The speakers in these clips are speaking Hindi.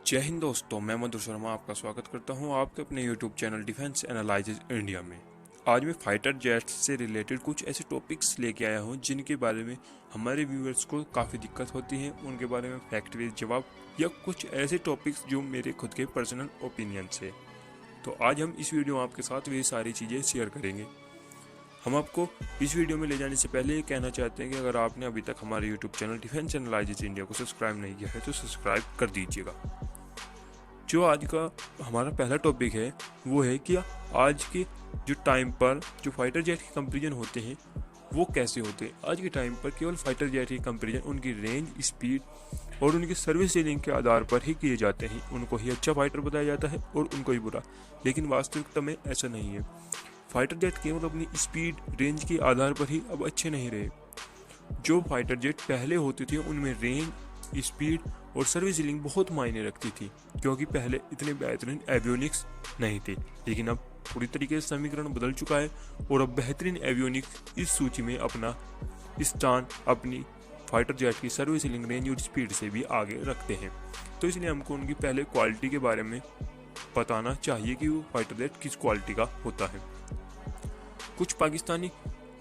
जय हिंद दोस्तों, मैं मधुर शर्मा आपका स्वागत करता हूं आपके अपने YouTube channel defence analysis India में। आज मैं फाइटर जेट्स से रिलेटेड कुछ ऐसे टॉपिक्स लेके आया हूं जिनके बारे में हमारे व्यूअर्स को काफ़ी दिक्कत होती है, उनके बारे में फैक्ट बेस्ड जवाब या कुछ ऐसे टॉपिक्स जो मेरे खुद के पर्सनल ओपिनियन से। तो आज हम इस वीडियो में आपके साथ वे सारी चीज़ें शेयर करेंगे। हम आपको इस वीडियो में ले जाने से पहले ये कहना चाहते हैं कि अगर आपने अभी तक हमारे YouTube channel defence analysis India को सब्सक्राइब नहीं किया है तो सब्सक्राइब कर दीजिएगा। जो आज का हमारा पहला टॉपिक है वो है कि आज के जो टाइम पर जो फाइटर जेट के कंपैरिजन होते हैं वो कैसे होते हैं। आज के टाइम पर केवल फाइटर जेट के कंपैरिजन उनकी रेंज, स्पीड और उनकी सर्विस सेलिंग के आधार पर ही किए जाते हैं। उनको ही अच्छा फाइटर बताया जाता है और उनको ही बुरा, लेकिन वास्तविकता में ऐसा नहीं है। फाइटर जेट केवल अपनी स्पीड, रेंज के आधार पर ही अब अच्छे नहीं रहे। जो फाइटर जेट पहले होते थे उनमें रेंज, स्पीड और सर्विस सीलिंग बहुत मायने रखती थी, क्योंकि पहले इतने बेहतरीन एवियोनिक्स नहीं थे। लेकिन अब पूरी तरीके से समीकरण बदल चुका है और अब बेहतरीन एवियोनिक्स इस सूची में अपना स्थान अपनी फाइटर जेट की सर्विस सीलिंग, रेंज और स्पीड से भी आगे रखते हैं। तो इसलिए हमको उनकी पहले क्वालिटी के बारे में बताना चाहिए कि वो फाइटर जेट किस क्वालिटी का होता है। कुछ पाकिस्तानी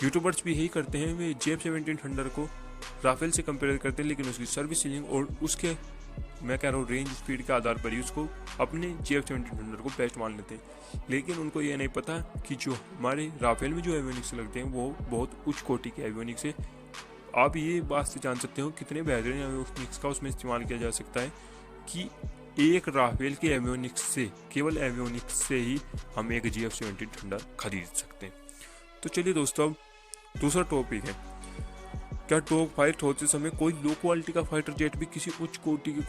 यूट्यूबर्स भी यही करते हैं, वे JF-17 थंडर को राफेल से कंपेयर करते हैं, लेकिन उसकी सर्विस सीलिंग और उसके मैं कह रहा हूँ रेंज, स्पीड के आधार पर ही उसको अपने JF-17 थंडर को बेस्ट मान लेते हैं। लेकिन उनको ये नहीं पता कि जो हमारे राफेल में जो एवियोनिक्स लगते हैं वो बहुत उच्च कोटि के एवियोनिक्स है। आप ये बात से जान सकते हो कितने बेहतरीन एवियोनिक्स का उसमें इस्तेमाल किया जा सकता है कि एक राफेल के एवियोनिक्स से, केवल एवियोनिक्स से ही हम एक JF-17 थंडर खरीद सकते हैं। तो चलिए दोस्तों, अब दूसरा टॉपिक है, क्या डॉग फाइट होते समय कोई लो क्वालिटी का फाइटर जेट भी किसी उच्च कोटि के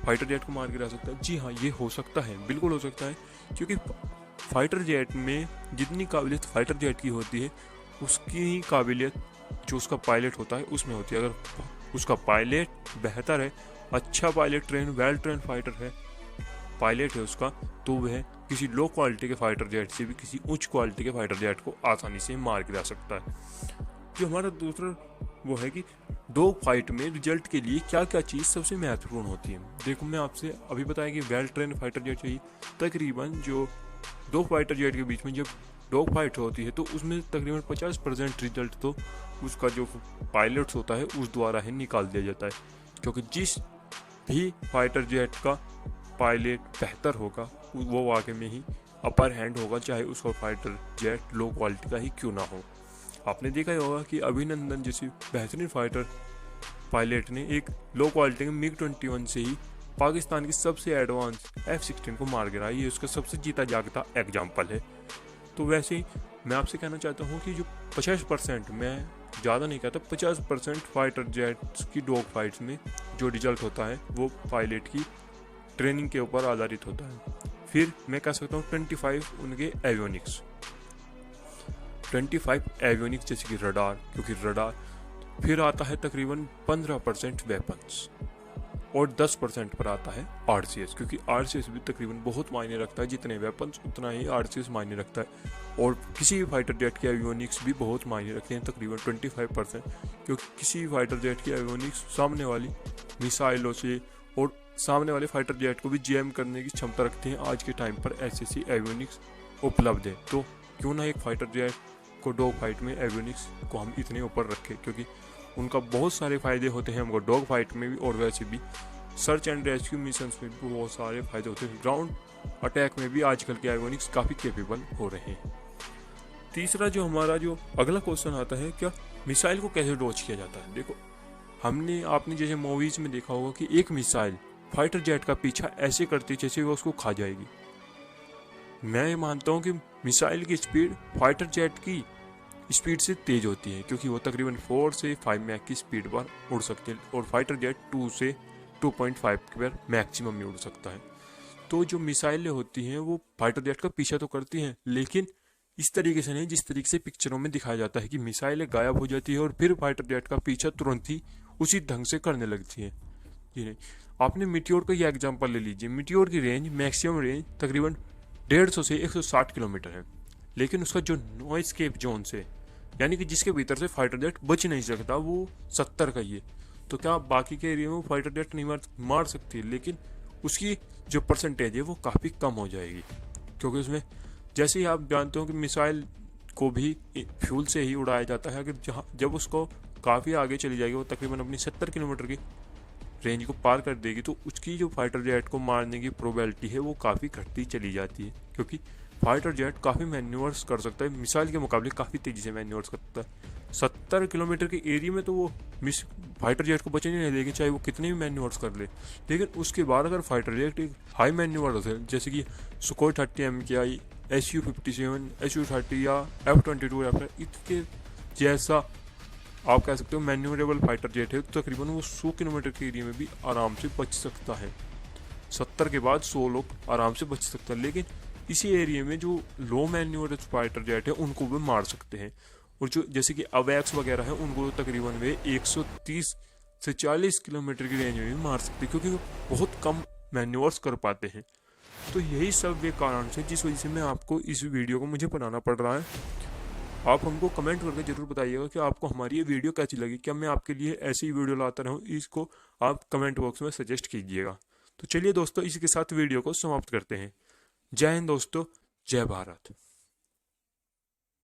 फाइटर जेट को मार गिरा सकता है? जी हाँ, ये हो सकता है, बिल्कुल हो सकता है, क्योंकि फाइटर जेट में जितनी काबिलियत फाइटर जेट की होती है उसकी ही काबिलियत जो उसका पायलट होता है उसमें होती है। अगर उसका पायलट बेहतर है, अच्छा पायलट, वेल ट्रेन फाइटर है, पायलट है उसका, तो वह किसी लो क्वालिटी के फाइटर जेट से भी किसी उच्च क्वालिटी के फाइटर जेट को आसानी से मार गिरा सकता है। जो हमारा दूसरा वो है कि डॉग फाइट में रिजल्ट के लिए क्या क्या चीज़ सबसे महत्वपूर्ण होती है। देखो, मैं आपसे अभी बताया कि वेल ट्रेन फाइटर जेट चाहिए। तकरीबन जो दो फाइटर जेट के बीच में जब डॉग फाइट होती है तो उसमें तकरीबन 50% रिजल्ट तो उसका जो पायलट्स होता है उस द्वारा ही निकाल दिया जाता है, क्योंकि जिस भी फाइटर जेट का पायलट बेहतर होगा वो वाकई में ही अपर हैंड होगा, चाहे उसका फाइटर जेट लो क्वालिटी का ही क्यों ना हो। आपने देखा ही होगा कि अभिनंदन जैसी बेहतरीन फाइटर पायलट ने एक लो क्वालिटी के MiG-21 से ही पाकिस्तान की सबसे एडवांस F-16 को मार गिराया। ये उसका सबसे जीता जागता एग्जाम्पल है। तो वैसे ही मैं आपसे कहना चाहता हूँ कि जो 50%, मैं ज़्यादा नहीं कहता, 50% फाइटर जेट्स की डॉग फाइट्स में जो रिजल्ट होता है वो पायलट की ट्रेनिंग के ऊपर आधारित होता है। फिर मैं कह सकता हूँ 25 उनके एवियोनिक्स, 25 एवियोनिक्स जैसे कि रडार, क्योंकि रडार फिर आता है तकरीबन 15% वेपन्स और 10% पर आता है RCS, क्योंकि RCS भी तकरीबन बहुत मायने रखता है। जितने वेपन्स उतना ही RCS मायने रखता है। और किसी भी फाइटर जेट के एवियोनिक्स भी बहुत मायने रखते हैं, तकरीबन 25%, क्योंकि किसी भी फाइटर जेट के एवियोनिक्स सामने वाली मिसाइलों से और सामने वाले फाइटर जेट को भी जैम करने की क्षमता रखते हैं। आज के टाइम पर ऐसी एवियोनिक्स उपलब्ध है, तो क्यों ना एक फाइटर जेट को डॉग फाइट में एवियोनिक्स को हम इतने ऊपर रखें, क्योंकि उनका बहुत सारे फ़ायदे होते हैं हमको डॉग फाइट में भी, और वैसे भी सर्च एंड रेस्क्यू मिशंस में भी बहुत सारे फ़ायदे होते हैं। ग्राउंड अटैक में भी आजकल के एवियोनिक्स काफ़ी कैपेबल हो रहे हैं। तीसरा जो हमारा जो अगला क्वेश्चन आता है, क्या मिसाइल को कैसे डॉज किया जाता है? देखो, आपने जैसे मूवीज़ में देखा होगा कि एक मिसाइल फाइटर जेट का पीछा ऐसे करती जैसे वो उसको खा जाएगी। मैं मानता हूँ कि मिसाइल की स्पीड फाइटर जेट की स्पीड से तेज होती है, क्योंकि वो तकरीबन 4 से 5 मैक की स्पीड पर उड़ सकते हैं और फाइटर जेट 2 से 2.5 पर मैक्सिमम में उड़ सकता है। तो जो मिसाइलें होती हैं वो फाइटर जेट का पीछा तो करती हैं, लेकिन इस तरीके से नहीं जिस तरीके से पिक्चरों में दिखाया जाता है कि मिसाइलें गायब हो जाती है और फिर फाइटर जेट का पीछा तुरंत ही उसी ढंग से करने लगती है। जी नहीं, आपने मीटियोर का ये एग्जाम्पल ले लीजिए। मीटियोर की रेंज, मैक्सिमम रेंज तकरीबन 150 से 160 किलोमीटर है, लेकिन उसका जो नॉइज स्केप जोन से, यानी कि जिसके भीतर से फाइटर जेट बच नहीं सकता, वो 70 का ही है। तो क्या बाकी के एरिया में फाइटर जेट नहीं मार सकती, लेकिन उसकी जो परसेंटेज है वो काफ़ी कम हो जाएगी। क्योंकि उसमें जैसे ही आप जानते हो कि मिसाइल को भी फ्यूल से ही उड़ाया जाता है, अगर जब उसको काफ़ी आगे चली जाएगी, वो तकरीबन अपनी 70 किलोमीटर की रेंज को पार कर देगी, तो उसकी जो फाइटर जेट को मारने की प्रोबेबिलिटी है वो काफ़ी घटती चली जाती है। क्योंकि फाइटर जेट काफ़ी मैन्यूवर्स कर सकता है, मिसाइल के मुकाबले काफ़ी तेज़ी से मैन्यूवर्स करता है। 70 किलोमीटर के एरिया में तो वो फाइटर जेट को बचने नहीं देगी, चाहे वो कितने भी मैन्यूवर्स कर ले। लेकिन उसके बाद अगर फाइटर जेट एक हाई मैन्यूवर है, जैसे कि सुकोई 30M की आई, SU-57, SU-30 या F-22 इसके जैसा आप कह सकते हो मैन्यूरेबल फाइटर जेट है, तो तकरीबन वो 100 किलोमीटर के एरिया में भी आराम से बच सकता है। 70 के बाद 100 लोग आराम से बच सकता है। लेकिन इसी एरिया में जो लो मैन्यूर फाइटर जेट है उनको भी मार सकते हैं, और जो जैसे कि अवैक्स वगैरह है उनको तकरीबन वे 130 से 40 किलोमीटर की रेंज में भी मार सकते हैं, क्योंकि वो बहुत कम मैन्यूवर्स कर पाते हैं। तो यही सब वे कारण है जिस वजह से मैं आपको इस वीडियो को मुझे बनाना पड़ रहा है। आप हमको कमेंट करके जरूर बताइएगा कि आपको हमारी ये वीडियो कैसी लगी। क्या मैं आपके लिए ऐसी ही वीडियो लाता रहूं, इसको आप कमेंट बॉक्स में सजेस्ट कीजिएगा। तो चलिए दोस्तों, इसी के साथ वीडियो को समाप्त करते हैं। जय हिंद दोस्तों, जय भारत।